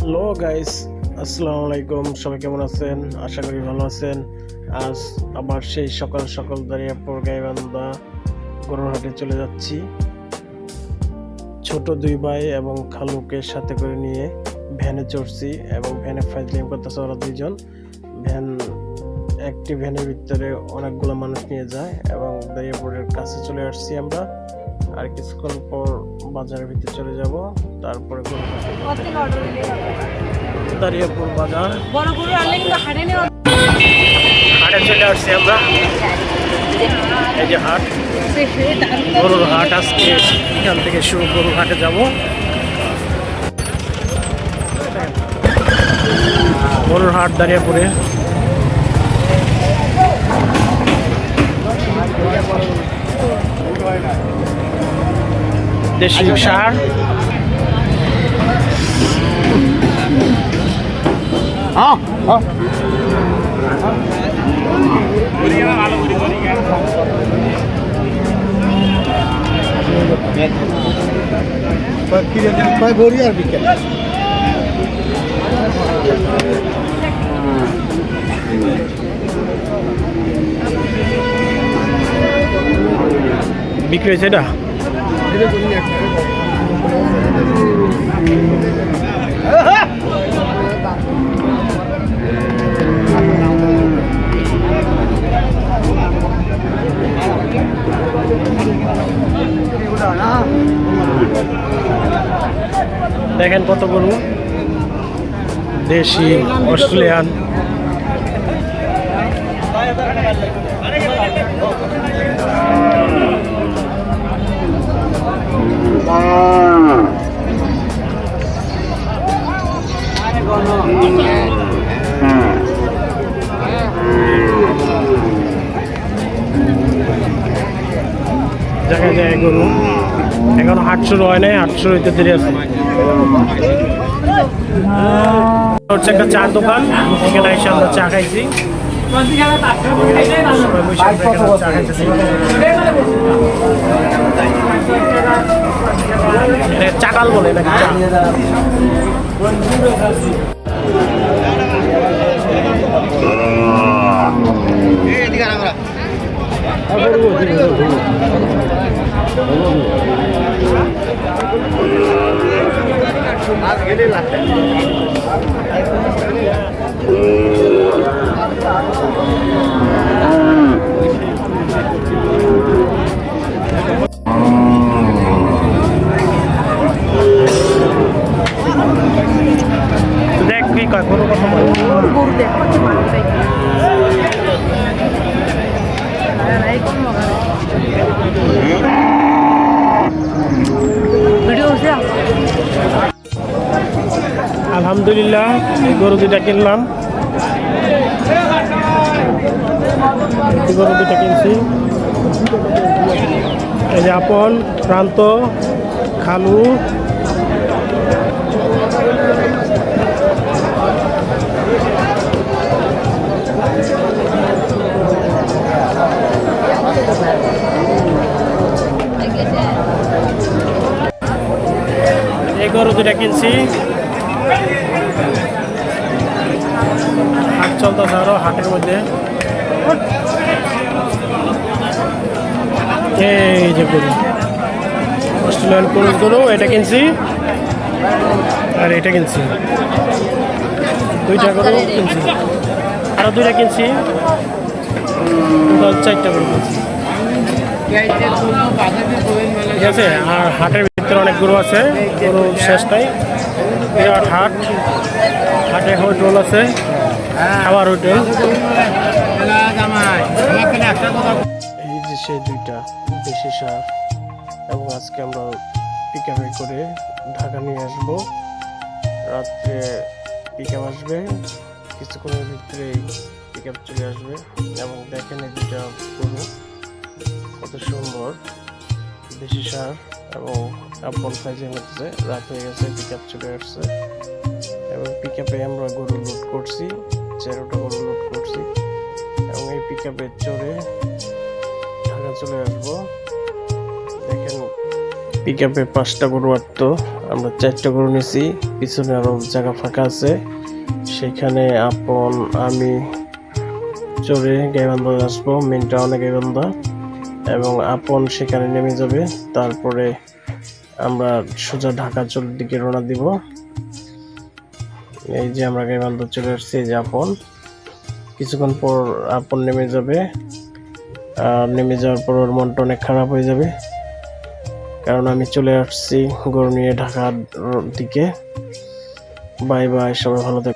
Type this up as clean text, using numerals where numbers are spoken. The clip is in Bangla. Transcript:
হ্যালো গাইস, আসসালামু আলাইকুম। সবাই কেমন আছেন? আশা করি ভালো আছেন। আজ আবার সেই সকাল সকাল দাঁড়িয়াপুর গাইবান্ধা গরুর হাটে চলে যাচ্ছি। ছোট দুই ভাই এবং খালুকে সাথে করে নিয়ে ভ্যানে চড়ছি এবং ভ্যানে ফাইজলামি করতেছে ওরা দুইজন। একটি ভ্যানের ভিতরে অনেকগুলো মানুষ নিয়ে যায় এবং দাঁড়িয়াপুরের কাছে চলে আসছি আমরা। আর কিছুক্ষণ পর বাজারের ভিতরে চলে যাব, তারপরে দাঁড়িয়াপুর বাজার হাটে চলে আসছি আমরা। এই যে হাট, গরুর হাট। আজকে এখান থেকে শুরু, গরুর হাটে যাব। গরুর হাট দাঁড়িয়াপুরে। দেশি সার, বিক্রি হয়েছে এটা। দেখেন কত গরু, দেশি, অস্ট্রেলিয়ান। দেখা যায় গরু এখন হাট শুরু হয় নাই, হাট শুরু হইতে দেরি আছে। হচ্ছে একটা চার দোকান, এখানে এসে আমরা চা খাইছি। চা খাইতেছি, চাটাল বলে নাকি চা। দেখ কি কয়, কোনো কথা বল। আলহামদুলিল্লাহ, এই গরু দুটা কিনলাম। গরু দুটা কিনছি। এই যে আপন, প্রান্ত, খালু, এই গরু দুটা কিনছি। হাট চলতেছে আরো, হাটের মধ্যে এই যে গরু, অস্ট্রেলিয়ান পুরুষ গরু, এটা কিনছি আর এটা কিনছি। দুইটা গরু কিনছি, আরো দুইটা কিনছি, চারটা গরু কিনছি। ঠিক আছে। আর হাটের ভিতরে অনেক গরু আছে, গরু শেষ নাই। বিরাট হাট, হাটে হোটেল আছে, খাবার হোটেল। এই যে সেই দুইটা দেশি সার, এবং আজকে আমরা পিকআপে করে ঢাকা নিয়ে আসবো। রাত্রে পিকআপ আসবে, কিছুক্ষণের ভিতরেই পিকআপ চলে আসবে। এবং দেখেন এই দুইটা গরু কত সুন্দর, দেশি সার এবং আপন সাইজে হচ্ছে। রাত হয়ে গেছে, পিকআপ চলে আসছে এবং পিকআপে আমরা গরু লোড করছি, 13টা গরু লোড করছি এবং এই পিকআপে চড়ে ঢাকা চলে আসবো। দেখেন পিকআপে 5টা গরু আটতো আমরা 4টা গরু নিছি, পিছনে আরো জায়গা ফাঁকা আছে, সেখানে আপন আমি চড়ে গাইবান্ধা আসবো, মেন টাউনে গাইবান্ধা, এবং আপন সেখানে নেমে যাবে। তারপরে আমরা সোজা ঢাকা দিকে রওনা দিব। এই যে আমরা গাইবান্ধা চলে আসছি, এই যে আপন, কিছুক্ষণ পর আপন নেমে যাবে। আর নেমে যাওয়ার পর ওর মনটা অনেক খারাপ হয়ে যাবে, কারণ আমি চলে আসছি গরু নিয়ে ঢাকার দিকে। বাই বাই, সবাই ভালো থাকবেন।